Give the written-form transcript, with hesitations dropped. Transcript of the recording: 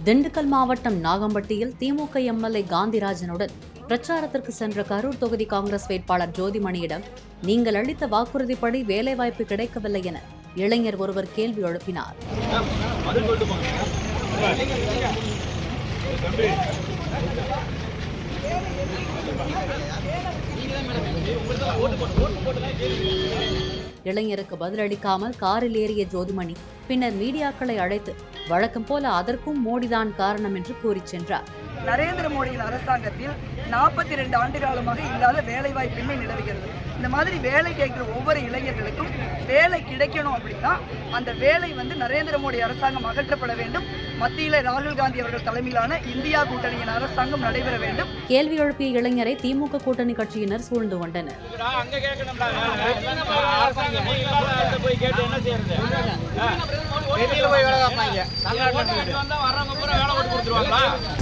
திண்டுக்கல் மாவட்டம் நாகம்பட்டியில் திமுக எம்எல்ஏ காந்திராஜனுடன் பிரச்சாரத்திற்கு சென்ற கரூர் தொகுதி காங்கிரஸ் வேட்பாளர் ஜோதிமணியிடம் நீங்கள் அளித்த வாக்குறுதிப்படி வேலைவாய்ப்பு கிடைக்கவில்லை என இளைஞர் ஒருவர் கேள்வி எழுப்பினார். இளைஞருக்கு பதிலளிக்காமல் காரில் ஏறிய ஜோதிமணி பின்னர் மீடியாக்களை அழைத்து வழக்கம் போல அதற்கும் மோடிதான் காரணம் என்று கூறி சென்றார். நரேந்திர மோடியின் அரசாங்கத்தில் 42 ஆண்டு காலமாக இல்லாத வேலை வாய்ப்பின்மை நிலவுகிறது. இந்த மாதிரி வேலை கேட்கிற ஒவ்வொரு இளைஞர்களுக்கும் வேலை கிடைக்கணும் அப்படின்னா அந்த வேலை நரேந்திர மோடி அரசாங்கம் அகற்றப்பட வேண்டும். மத்தியில் ராகுல் காந்தி அவர்கள் தலைமையிலான இந்தியா கூட்டணியின் அரசாங்கம் நடைபெற வேண்டும். கேள்வி எழுப்பிய இளைஞரை திமுக கூட்டணி கட்சியினர் சூழ்ந்து கொண்டனர். வேலை